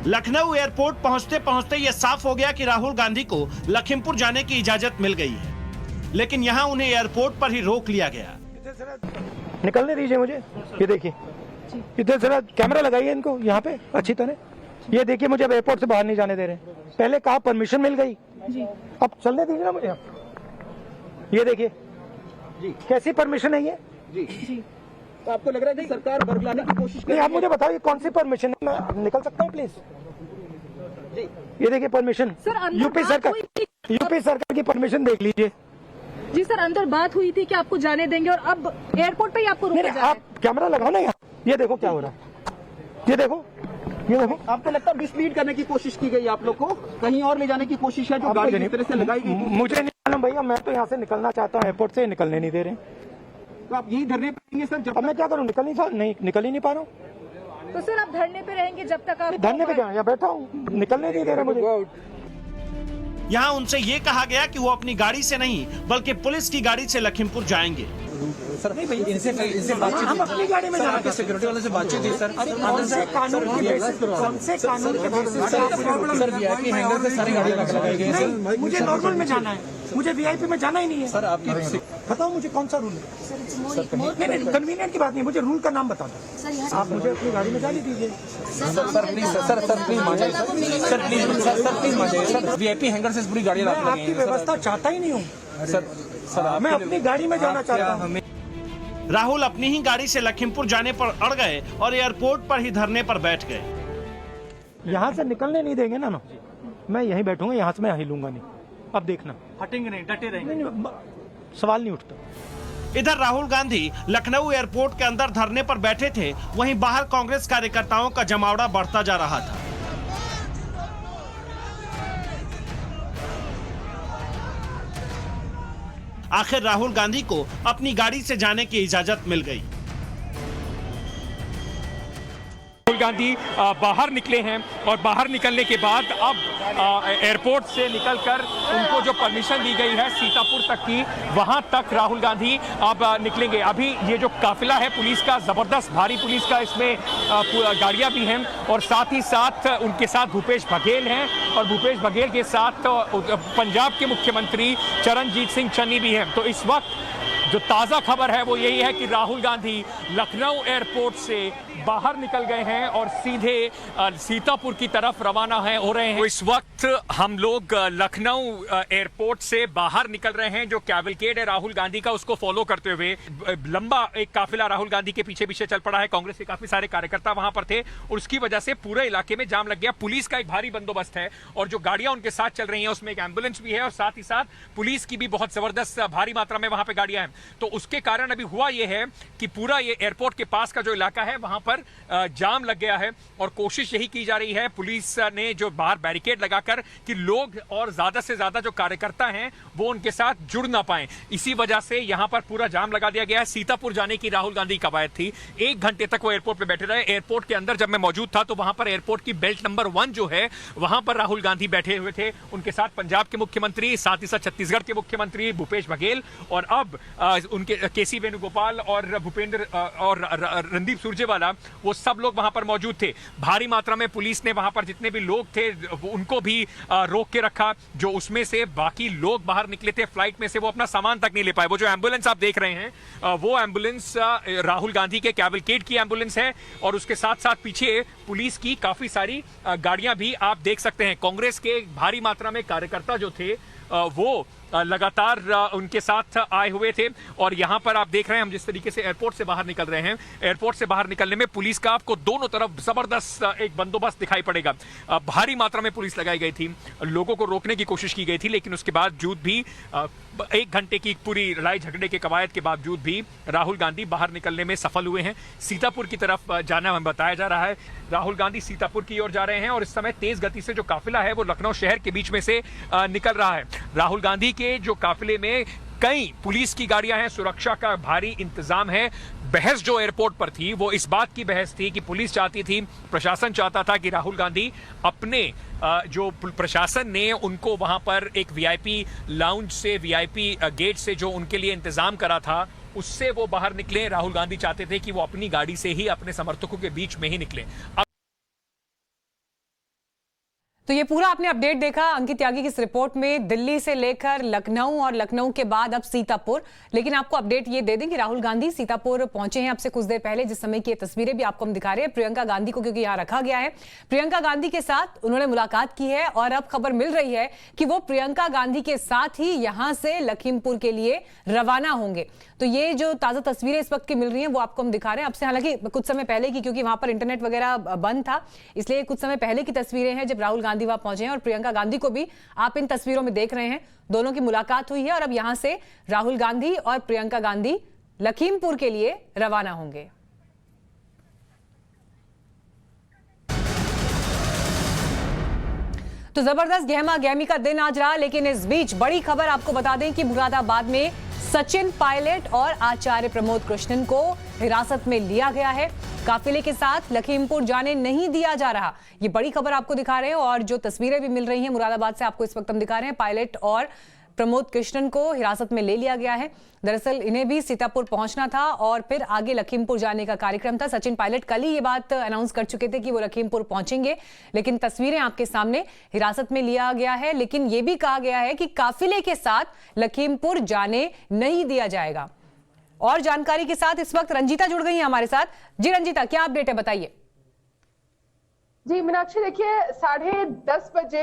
लखनऊ एयरपोर्ट पहुंचते पहुंचते यह साफ हो गया कि राहुल गांधी को लखीमपुर जाने की इजाजत मिल गई है, लेकिन यहां उन्हें एयरपोर्ट पर ही रोक लिया गया। निकलने दीजिए मुझे। ये देखिए, इधर जरा कैमरा लगाइए इनको यहाँ पे अच्छी तरह। ये देखिए, मुझे अब एयरपोर्ट से बाहर नहीं जाने दे रहे। पहले कहा परमिशन मिल गई, अब चलने दीजिए ना मुझे। ये देखिए कैसी परमिशन है ये जी। तो आपको लग रहा है कि सरकार बरगलाने की कोशिश कर रही है? आप मुझे बताइए कौन सी परमिशन है, मैं निकल सकता हूँ प्लीज? ये देखिए परमिशन, यूपी सरकार की परमिशन देख लीजिए। जी सर, अंदर बात हुई थी कि आपको जाने देंगे, और अब एयरपोर्ट पे ही आपको रोका जा रहा है। आप कैमरा लगाओ ना यहाँ। ये देखो क्या हो रहा है, ये देखो। आपको लगता है मिसलीड करने की कोशिश की गई? आप लोग को कहीं और ले जाने की कोशिश है जो गाड़ी इस तरह से लगाई गई? मुझे नहीं मालूम भैया, मैं तो यहाँ से निकलना चाहता हूँ, एयरपोर्ट से निकलने नहीं दे रहे। तो आप यही धरने पाएंगे सर? अब मैं क्या करूँ, निकल ही नहीं पा रहा हूँ। तो सर आप धरने पे रहेंगे जब तक आप? धरने पे क्या, यहाँ बैठा हूँ, निकलने नहीं दे रहे मुझे। यहाँ उनसे ये कहा गया कि वो अपनी गाड़ी से नहीं बल्कि पुलिस की गाड़ी से लखीमपुर जाएंगे। सर नहीं भैया, इनसे बातचीत, हम अपनी गाड़ी में जाना, सिक्योरिटी वाले से बातचीत हुई सर। कौन से कानून के बेसिस सर वीआईपी हैंगर से सारी गाड़ियां लगाई गई हैं। मुझे नॉर्मल में जाना है, मुझे वीआईपी में जाना ही नहीं है। सर आपकी बताओ मुझे कौन सा रूल है? नहीं, कन्वीनियंट की बात नहीं, मुझे रूल का नाम बता दो। आप मुझे अपनी गाड़ी में जाने दीजिए। सर प्लीज, सर प्लीज मान जाइए सर, प्लीज मान जाइए सर। वीआईपी हैंगर से पूरी गाड़ियां मैं आपकी व्यवस्था चाहता ही नहीं हूँ सर, मैं अपनी गाड़ी में जाना चाहता हूँ। राहुल अपनी ही गाड़ी से लखीमपुर जाने पर अड़ गए और एयरपोर्ट पर ही धरने पर बैठ गए। यहाँ से निकलने नहीं देंगे ना, मैं यहीं बैठूंगा, यहाँ से मैं हिलूंगा नहीं। अब देखना, हटेंगे नहीं, डटे रहेंगे। नहीं, सवाल नहीं उठता। इधर राहुल गांधी लखनऊ एयरपोर्ट के अंदर धरने पर बैठे थे, वहीं बाहर कांग्रेस कार्यकर्ताओं का जमावड़ा बढ़ता जा रहा था। आखिर राहुल गांधी को अपनी गाड़ी से जाने की इजाजत मिल गई। राहुल गांधी बाहर निकले हैं और बाहर निकलने के बाद अब एयरपोर्ट से निकलकर उनको जो परमिशन दी गई है सीतापुर तक की, वहां तक राहुल गांधी अब निकलेंगे। अभी ये जो काफिला है पुलिस का, जबरदस्त भारी पुलिस का, इसमें गाड़ियां भी हैं और साथ ही साथ उनके साथ भूपेश बघेल हैं और भूपेश बघेल के साथ पंजाब के मुख्यमंत्री चरणजीत सिंह चन्नी भी हैं। तो इस वक्त जो ताज़ा खबर है वो यही है कि राहुल गांधी लखनऊ एयरपोर्ट से बाहर निकल गए हैं और सीधे सीतापुर की तरफ रवाना हो रहे हैं। इस वक्त हम लोग लखनऊ एयरपोर्ट से बाहर निकल रहे हैं। जो कैवलकेड है राहुल गांधी का, उसको फॉलो करते हुए लंबा एक काफिला राहुल गांधी के पीछे पीछे चल पड़ा है। कांग्रेस के काफी सारे कार्यकर्ता वहां पर थे और उसकी वजह से पूरे इलाके में जाम लग गया। पुलिस का एक भारी बंदोबस्त है और जो गाड़ियां उनके साथ चल रही हैं उसमें एक एम्बुलेंस भी है और साथ ही साथ पुलिस की भी बहुत जबरदस्त भारी मात्रा में वहां पर गाड़ियां हैं। तो उसके कारण अभी हुआ यह है कि पूरा ये एयरपोर्ट के पास का जो इलाका है वहां पर जाम लग गया है और कोशिश यही की जा रही है पुलिस ने जो बाहर बैरिकेड लगाकर कि लोग और ज्यादा से ज्यादा जो कार्यकर्ता हैं वो उनके साथ जुड़ ना पाएं। इसी वजह से यहां पर पूरा जाम लगा दिया गया है। सीतापुर जाने की राहुल गांधी कवायद थी। 1 घंटे तक वो एयरपोर्ट पे बैठे रहे। एयरपोर्ट के अंदर जब मैं मौजूद था तो वहां पर एयरपोर्ट की बेल्ट नंबर 1 जो है वहां पर राहुल गांधी बैठे हुए थे। उनके साथ पंजाब के मुख्यमंत्री, साथ ही साथ छत्तीसगढ़ के मुख्यमंत्री भूपेश बघेल और अब उनके केसी वेणुगोपाल और भूपेंद्र और रणदीप सुरजेवाला, वो सब लोग वहां पर मौजूद थे। भारी मात्रा में पुलिस ने वहां पर जितने भी लोग थे उनको भी रोक के रखा। जो उसमें से बाकी लोग बाहर निकले थे फ्लाइट में से वो अपना सामान तक नहीं ले पाए। वो जो एम्बुलेंस आप देख रहे हैं वो एम्बुलेंस राहुल गांधी के कैवलकेड की एम्बुलेंस है और उसके साथ साथ पीछे पुलिस की काफी सारी गाड़ियां भी आप देख सकते हैं। कांग्रेस के भारी मात्रा में कार्यकर्ता जो थे वो लगातार उनके साथ आए हुए थे और यहां पर आप देख रहे हैं हम जिस तरीके से एयरपोर्ट से बाहर निकल रहे हैं। एयरपोर्ट से बाहर निकलने में पुलिस का आपको दोनों तरफ जबरदस्त एक बंदोबस्त दिखाई पड़ेगा। भारी मात्रा में पुलिस लगाई गई थी, लोगों को रोकने की कोशिश की गई थी, लेकिन उसके बावजूद भी 1 घंटे की पूरी लड़ाई झगड़े के कवायद के बावजूद भी राहुल गांधी बाहर निकलने में सफल हुए हैं। सीतापुर की तरफ जाना हमें बताया जा रहा है। राहुल गांधी सीतापुर की ओर जा रहे हैं और इस समय तेज गति से जो काफिला है वो लखनऊ शहर के बीच में से निकल रहा है। राहुल गांधी के जो काफिले में कई पुलिस की गाड़ियां हैं, सुरक्षा का भारी इंतजाम है। बहस जो एयरपोर्ट पर थी वो इस बात की बहस थी कि पुलिस चाहती थी, प्रशासन चाहता था कि राहुल गांधी अपने जो प्रशासन ने उनको वहां पर एक वीआईपी लाउंज से, वीआईपी गेट से जो उनके लिए इंतजाम करा था उससे वो बाहर निकले। राहुल गांधी चाहते थे कि वो अपनी गाड़ी से ही अपने समर्थकों के बीच में ही निकले। तो ये पूरा आपने अपडेट देखा अंकित त्यागी की इस रिपोर्ट में, दिल्ली से लेकर लखनऊ और लखनऊ के बाद अब सीतापुर। लेकिन आपको अपडेट ये दे दें कि राहुल गांधी सीतापुर पहुंचे हैं अब से कुछ देर पहले, जिस समय की ये तस्वीरें भी आपको हम दिखा रहे हैं। प्रियंका गांधी को क्योंकि यहाँ रखा गया है, प्रियंका गांधी के साथ उन्होंने मुलाकात की है और अब खबर मिल रही है कि वो प्रियंका गांधी के साथ ही यहां से लखीमपुर के लिए रवाना होंगे। तो ये जो ताजा तस्वीरें इस वक्त की मिल रही हैं वो आपको हम दिखा रहे हैं अब से, हालांकि कुछ समय पहले की, क्योंकि वहां पर इंटरनेट वगैरह बंद था, इसलिए कुछ समय पहले की तस्वीरें हैं जब राहुल गांधी वहां पहुंचे हैं। और प्रियंका गांधी को भी आप इन तस्वीरों में देख रहे हैं, दोनों की मुलाकात हुई है और अब यहां से राहुल गांधी और प्रियंका गांधी लखीमपुर के लिए रवाना होंगे। तो जबरदस्त गहमा गहमी का दिन आज रहा, लेकिन इस बीच बड़ी खबर आपको बता दें कि मुरादाबाद में सचिन पायलट और आचार्य प्रमोद कृष्णन को हिरासत में लिया गया है। काफिले के साथ लखीमपुर जाने नहीं दिया जा रहा, ये बड़ी खबर आपको दिखा रहे हैं। और जो तस्वीरें भी मिल रही हैं मुरादाबाद से आपको इस वक्त हम दिखा रहे हैं, पायलट और प्रमोद कृष्णन को हिरासत में ले लिया गया है। दरअसल इन्हें भी सीतापुर पहुंचना था और फिर आगे लखीमपुर जाने का कार्यक्रम था। सचिन पायलट कल ही ये बात अनाउंस कर चुके थे कि वो लखीमपुर पहुंचेंगे, लेकिन तस्वीरें आपके सामने, हिरासत में लिया गया है। लेकिन ये भी कहा गया है कि काफिले के साथ लखीमपुर जाने नहीं दिया जाएगा। और जानकारी के साथ इस वक्त रंजीता जुड़ गई है हमारे साथ। जी रंजीता, क्या अपडेट है, बताइए। जी मीनाक्षी, देखिए 10:30 बजे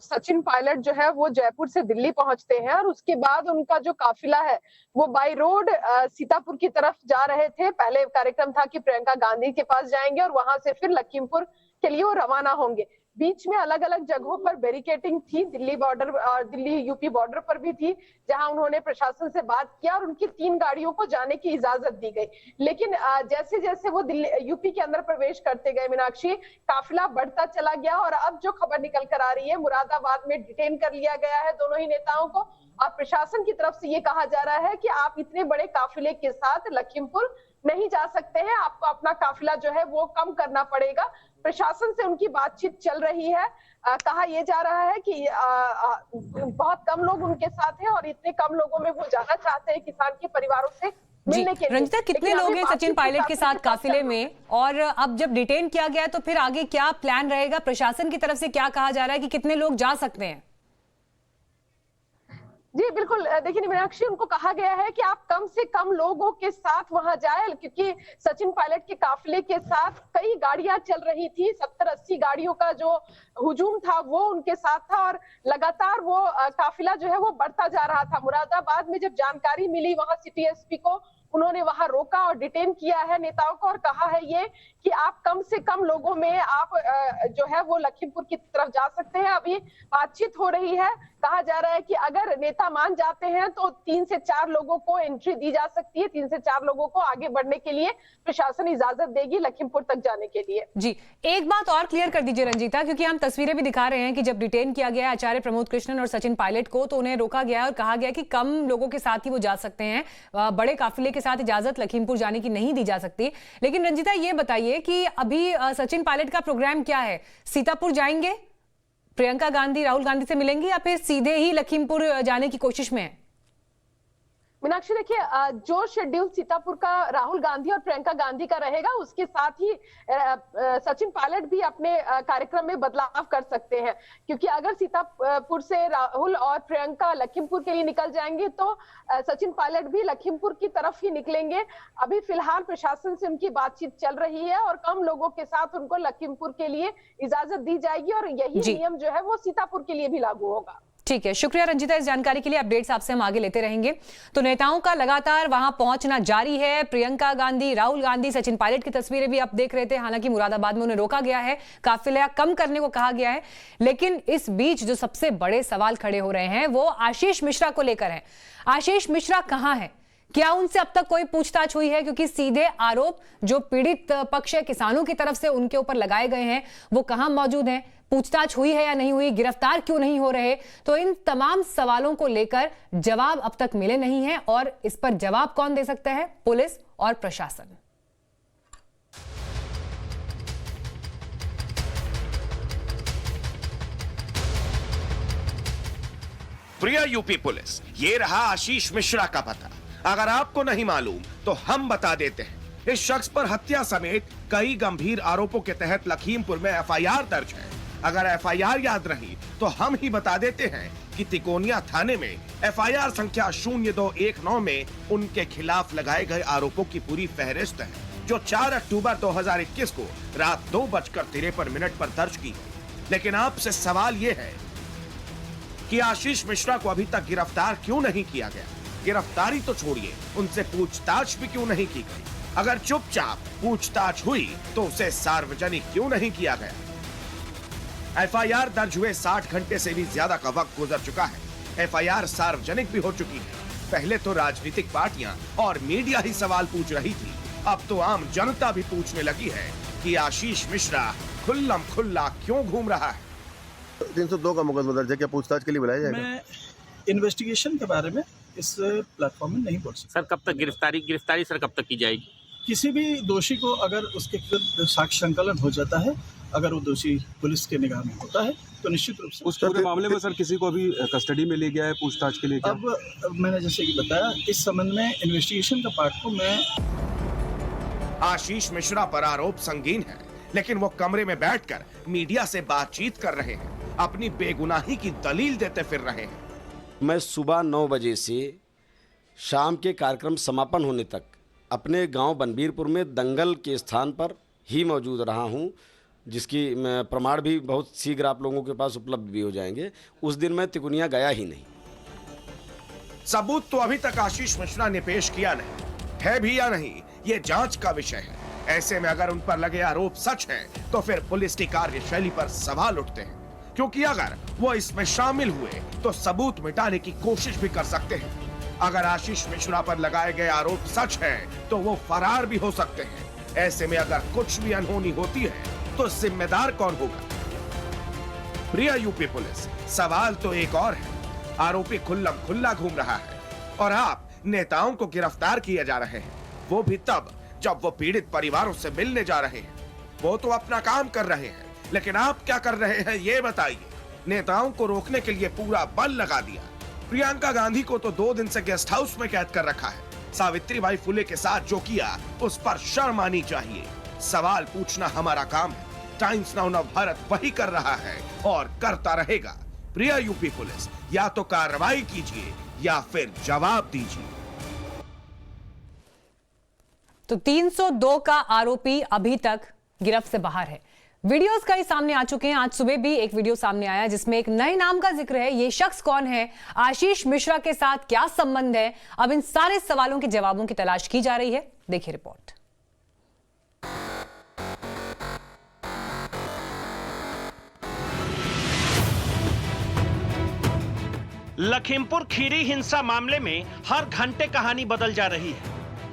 सचिन पायलट जो है वो जयपुर से दिल्ली पहुंचते हैं और उसके बाद उनका जो काफिला है वो बाय रोड सीतापुर की तरफ जा रहे थे। पहले कार्यक्रम था कि प्रियंका गांधी के पास जाएंगे और वहां से फिर लखीमपुर के लिए वो रवाना होंगे, बीच में अलग अलग जगहों पर बैरिकेटिंग थी, दिल्ली बॉर्डर और दिल्ली यूपी बॉर्डर पर भी थी, जहां उन्होंने प्रशासन से बात किया और उनकी 3 गाड़ियों को जाने की इजाजत दी गई। लेकिन जैसे जैसे वो दिल्ली यूपी के अंदर प्रवेश करते गए मीनाक्षी, काफिला बढ़ता चला गया और अब जो खबर निकल कर आ रही है, मुरादाबाद में डिटेन कर लिया गया है दोनों ही नेताओं को और प्रशासन की तरफ से ये कहा जा रहा है कि आप इतने बड़े काफिले के साथ लखीमपुर नहीं जा सकते हैं, आपको अपना काफिला जो है वो कम करना पड़ेगा। प्रशासन से उनकी बातचीत चल रही है। कहा यह जा रहा है कि बहुत कम लोग उनके साथ हैं और इतने कम लोगों में वो जाना चाहते हैं किसान के परिवारों से मिलने के लिए। रंजिता, कितने लोग हैं सचिन पायलट के साथ काफिले में, और अब जब डिटेन किया गया तो फिर आगे क्या प्लान रहेगा? प्रशासन की तरफ से क्या कहा जा रहा है कि कितने लोग जा सकते हैं? जी बिल्कुल, देखिए मीनाक्षी, उनको कहा गया है कि आप कम से कम लोगों के साथ वहां जाए, क्योंकि सचिन पायलट के काफिले के साथ कई गाड़ियां चल रही थी। 70-80 गाड़ियों का जो हुजूम था वो उनके साथ था और लगातार वो काफिला जो है वो बढ़ता जा रहा था। मुरादाबाद में जब जानकारी मिली, वहां सिटी एसपी को उन्होंने वहां रोका और डिटेन किया है नेताओं को और कहा है ये कि आप कम से कम लोगों में आप जो है वो लखीमपुर की तरफ जा सकते हैं। अभी बातचीत हो रही है, कहा जा रहा है कि अगर नेता मान जाते हैं तो 3 से 4 लोगों को एंट्री दी जा सकती है, 3 से 4 लोगों को आगे बढ़ने के लिए प्रशासन इजाजत देगी लखीमपुर तक जाने के लिए। जी, एक बात और क्लियर कर दीजिए रंजीता, क्योंकि हम तस्वीरें भी दिखा रहे हैं कि जब डिटेन किया गया आचार्य प्रमोद कृष्णन और सचिन पायलट को, तो उन्हें रोका गया और कहा गया कि कम लोगों के साथ ही वो जा सकते हैं, बड़े काफिले के साथ इजाजत लखीमपुर जाने की नहीं दी जा सकती। लेकिन रंजीता, ये बताइए कि अभी सचिन पायलट का प्रोग्राम क्या है? सीतापुर जाएंगे, प्रियंका गांधी राहुल गांधी से मिलेंगे, या फिर सीधे ही लखीमपुर जाने की कोशिश में है? मीनाक्षी, देखिए, जो शेड्यूल सीतापुर का राहुल गांधी और प्रियंका गांधी का रहेगा, उसके साथ ही सचिन पायलट भी अपने कार्यक्रम में बदलाव कर सकते हैं, क्योंकि अगर सीतापुर से राहुल और प्रियंका लखीमपुर के लिए निकल जाएंगे तो सचिन पायलट भी लखीमपुर की तरफ ही निकलेंगे। अभी फिलहाल प्रशासन से उनकी बातचीत चल रही है और कम लोगों के साथ उनको लखीमपुर के लिए इजाजत दी जाएगी और यही नियम जो है वो सीतापुर के लिए भी लागू होगा। ठीक है, शुक्रिया रंजीता इस जानकारी के लिए। अपडेट्स आपसे हम आगे लेते रहेंगे। तो नेताओं का लगातार वहां पहुंचना जारी है। प्रियंका गांधी, राहुल गांधी, सचिन पायलट की तस्वीरें भी आप देख रहे थे। हालांकि मुरादाबाद में उन्हें रोका गया है, काफिला कम करने को कहा गया है। लेकिन इस बीच जो सबसे बड़े सवाल खड़े हो रहे हैं वो आशीष मिश्रा को लेकर है। आशीष मिश्रा कहां है? क्या उनसे अब तक कोई पूछताछ हुई है? क्योंकि सीधे आरोप जो पीड़ित पक्ष है, किसानों की तरफ से उनके ऊपर लगाए गए हैं, वो कहां मौजूद हैं? पूछताछ हुई है या नहीं हुई? गिरफ्तार क्यों नहीं हो रहे? तो इन तमाम सवालों को लेकर जवाब अब तक मिले नहीं हैं और इस पर जवाब कौन दे सकता है? पुलिस और प्रशासन। प्रिय यूपी पुलिस, ये रहा आशीष मिश्रा का पता। अगर आपको नहीं मालूम तो हम बता देते हैं। इस शख्स पर हत्या समेत कई गंभीर आरोपों के तहत लखीमपुर में एफआईआर दर्ज है। अगर एफआईआर याद रही तो हम ही बता देते हैं कि तिकोनिया थाने में एफआईआर संख्या 0219 में उनके खिलाफ लगाए गए आरोपों की पूरी फहरिस्त है, जो 4 अक्टूबर 2021 को रात 2:53 पर दर्ज की गई। लेकिन आपसे सवाल यह है कि आशीष मिश्रा को अभी तक गिरफ्तार क्यों नहीं किया गया? गिरफ्तारी तो छोड़िए, उनसे पूछताछ भी क्यों नहीं की गई? अगर चुपचाप पूछताछ हुई तो उसे सार्वजनिक क्यों नहीं किया गया? एफआईआर दर्ज हुए 60 घंटे से भी ज्यादा का वक्त गुजर चुका है। एफआईआर सार्वजनिक भी हो चुकी है। पहले तो राजनीतिक पार्टियां और मीडिया ही सवाल पूछ रही थी, अब तो आम जनता भी पूछने लगी है कि आशीष मिश्रा खुल्लम खुल्ला क्यों घूम रहा है। 302 का मुकदमा दर्ज है, क्या पूछताछ के लिए बुलाया जाएगा? मैं इन्वेस्टिगेशन के बारे में इस प्लेटफॉर्म में नहीं बोल सकता। सर, कब तक गिरफ्तारी सर कब तक की जाएगी? किसी भी दोषी को अगर उसके विरुद्ध साक्ष्य संकलन हो जाता है, अगर वो दोषी पुलिस के निगाह में होता है तो निश्चित रूप से उस पूरे मामले में सर किसी को अभी कस्टडी में ले गया है पूछताछ के लिए क्या? अब मैंने जैसे कि बताया, इस संबंध में इन्वेस्टिगेशन का पार्ट को मैं। आशीष मिश्रा पर आरोप संगीन है, लेकिन वो कमरे में बैठकर मीडिया से बातचीत कर रहे हैं, अपनी बेगुनाही की दलील देते फिर रहे हैं। मैं सुबह 9 बजे से शाम के कार्यक्रम समापन होने तक अपने गांव बनबीरपुर में दंगल के स्थान पर ही मौजूद रहा हूं, जिसकी प्रमाण भी बहुत शीघ्र आप लोगों के पास उपलब्ध भी हो जाएंगे। उस दिन मैं तिकोनिया गया ही नहीं। सबूत तो अभी तक आशीष मिश्रा ने पेश किया नहीं है भी या नहीं, ये जांच का विषय है। ऐसे में अगर उन पर लगे आरोप सच हैं, तो फिर पुलिस की कार्यशैली पर सवाल उठते हैं, क्योंकि अगर वो इसमें शामिल हुए तो सबूत मिटाने की कोशिश भी कर सकते हैं। अगर आशीष मिश्रा पर लगाए गए आरोप सच हैं, तो वो फरार भी हो सकते हैं। ऐसे में अगर कुछ भी अनहोनी होती है तो जिम्मेदार कौन होगा? प्रिय यूपी पुलिस, सवाल तो एक और है। आरोपी खुल्लम खुल्ला घूम रहा है और आप नेताओं को गिरफ्तार किए जा रहे हैं, वो भी तब जब वो पीड़ित परिवारों से मिलने जा रहे हैं। वो तो अपना काम कर रहे हैं, लेकिन आप क्या कर रहे हैं ये बताइए। नेताओं को रोकने के लिए पूरा बल लगा दिया। प्रियंका गांधी को तो 2 दिन से गेस्ट हाउस में कैद कर रखा है। सावित्रीबाई फुले के साथ जो किया उस पर शर्म आनी चाहिए। सवाल पूछना हमारा काम है। टाइम्स नाउ भारत वही कर रहा है और करता रहेगा। प्रिय यूपी पुलिस, या तो कार्रवाई कीजिए या फिर जवाब दीजिए। तो 302 का आरोपी अभी तक गिरफ्त से बाहर है। वीडियोस कई सामने आ चुके हैं। आज सुबह भी एक वीडियो सामने आया जिसमें एक नए नाम का जिक्र है। ये शख्स कौन है, आशीष मिश्रा के साथ क्या संबंध है? अब इन सारे सवालों के जवाबों की तलाश की जा रही है। देखिए रिपोर्ट। लखीमपुर खीरी हिंसा मामले में हर घंटे कहानी बदल जा रही है।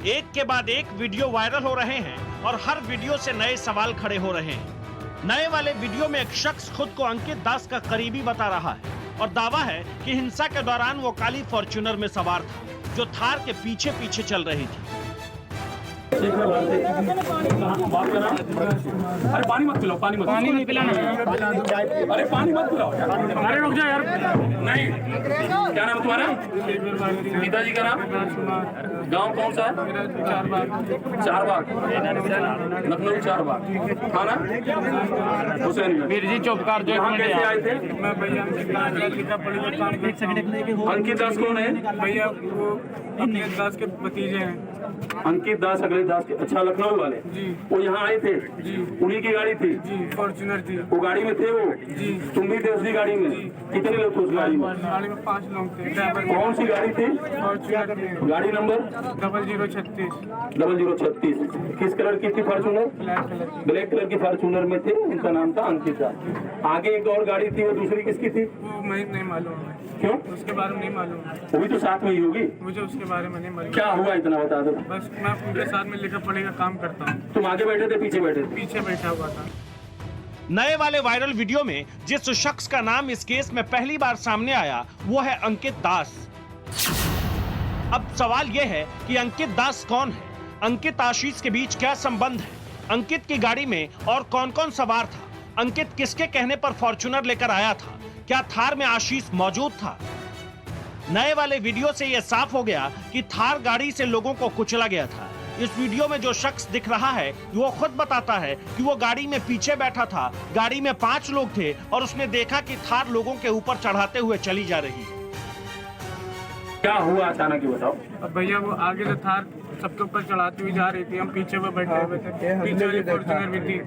एक के बाद एक वीडियो वायरल हो रहे हैं और हर वीडियो से नए सवाल खड़े हो रहे हैं। नए वाले वीडियो में एक शख्स खुद को अंकित दास का करीबी बता रहा है और दावा है कि हिंसा के दौरान वो काली फॉर्च्यूनर में सवार था जो थार के पीछे पीछे चल रही थी। अरे पानी मत पिलाओ, पानी नहीं पिलाना। अरे पानी मत पिलाओ, अरे रुक जा यार। नहीं, क्या नाम है तुम्हारा? पिताजी का नाम? गांव कौन सा है? चार बाग, लखनऊ 4 बाग। थाना हुसैन वीर जी चौपकार। जो यहाँ कैसे आए थे? मैं भैया अंकित दास कौन है? भैया वो अंकित दास के भतीजे हैं। अंकित दास अगले दास के। अच्छा, लखनऊ वाले जी। वो यहाँ आए थे जी। उन्हीं की गाड़ी थी जी, फॉर्च्यूनर थी। वो गाड़ी में थे वो जी। तुम भी थे उसी गाड़ी में? कितने लोग थे उस गाड़ी में? गाड़ी में 5 लोग थे। कौन सी गाड़ी थी? फॉर्च्यूनर। गाड़ी नंबर 0036। 0036। किस कलर की थी फॉर्च्यूनर? ब्लैक कलर की फॉर्च्यूनर में थे। इनका नाम था अंकित दास। आगे एक और गाड़ी थी, वो दूसरी किसकी थी? वो मुझे नहीं मालूम। क्यों? उसके बारे में नहीं मालूम। वो भी तो साथ में ही होगी। मुझे उसके बारे में नहीं मालूम। क्या हुआ इतना बता दो। बस मैं उनके साथ में लिखा पढ़ेगा काम करता हूँ। तुम आगे बैठे थे पीछे बैठे? पीछे बैठा हुआ था। नए वाले वायरल वीडियो में जिस शख्स का नाम इस केस में पहली बार सामने आया वो है अंकित दास। अब सवाल यह है कि अंकित दास कौन है? अंकित आशीष के बीच क्या संबंध है? अंकित की गाड़ी में और कौन कौन सवार था? अंकित किसके कहने पर फॉर्च्यूनर लेकर आया था? क्या थार में आशीष मौजूद था? नए वाले वीडियो से यह साफ हो गया कि थार गाड़ी से लोगों को कुचला गया था। इस वीडियो में जो शख्स दिख रहा है वो खुद बताता है कि वो गाड़ी में पीछे बैठा था। गाड़ी में 5 लोग थे और उसने देखा कि थार लोगों के ऊपर चढ़ाते हुए चली जा रही है। क्या हुआ अचानक ये बताओ। अब भैया वो आगे से थार सबके ऊपर चढ़ाती हुई जा रही थी, हम पीछे पे बैठे हुए थे। पीछे वाली फॉर्च्यूनर भी थी,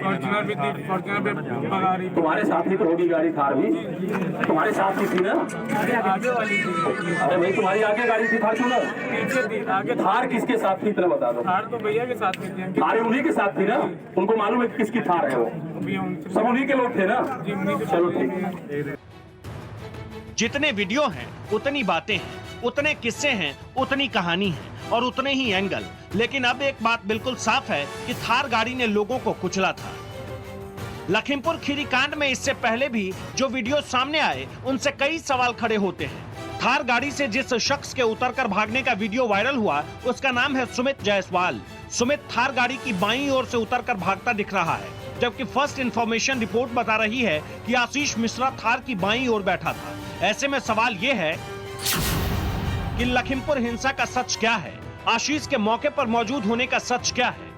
फॉर्च्यूनर भी थी, फॉर्च्यूनर पे भगा रही। तुम्हारे साथ ही तो होगी गाड़ी थार भी? तुम्हारे साथ ही थी ना? आगे वाली थी। अरे भाई तुम्हारी आगे गाड़ी थी फॉर्च्यूनर? पीछे थी। आगे थार किसके साथ थी इतना बता दो। थार तो भैया के साथ थी। थार उन्हीं के साथ थी ना? उनको मालूम है किसकी थार है वो? सब उन्हीं के लोग थे ना? चलो ठीक। जितने वीडियो हैं उतनी बातें हैं, उतने किस्से हैं, उतनी कहानी है और उतने ही एंगल। लेकिन अब एक बात बिल्कुल साफ है कि थार गाड़ी ने लोगों को कुचला था। लखीमपुर खीरी कांड में इससे पहले भी जो वीडियो सामने आए उनसे कई सवाल खड़े होते हैं। थार गाड़ी से जिस शख्स के उतरकर भागने का वीडियो वायरल हुआ उसका नाम है सुमित जायसवाल। सुमित थार गाड़ी की बाईं ओर से उतरकर भागता दिख रहा है, जबकि फर्स्ट इंफॉर्मेशन रिपोर्ट बता रही है कि आशीष मिश्रा थार की बाईं ओर बैठा था। ऐसे में सवाल यह है कि लखीमपुर हिंसा का सच क्या है? आशीष के मौके पर मौजूद होने का सच क्या है?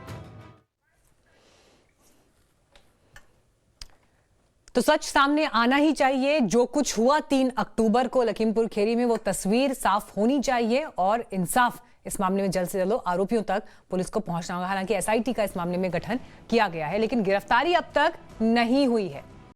तो सच सामने आना ही चाहिए। जो कुछ हुआ 3 अक्टूबर को लखीमपुर खीरी में, वो तस्वीर साफ होनी चाहिए और इंसाफ इस मामले में जल्द से जल्द आरोपियों तक पुलिस को पहुंचना होगा। हालांकि एसआईटी का इस मामले में गठन किया गया है, लेकिन गिरफ्तारी अब तक नहीं हुई है।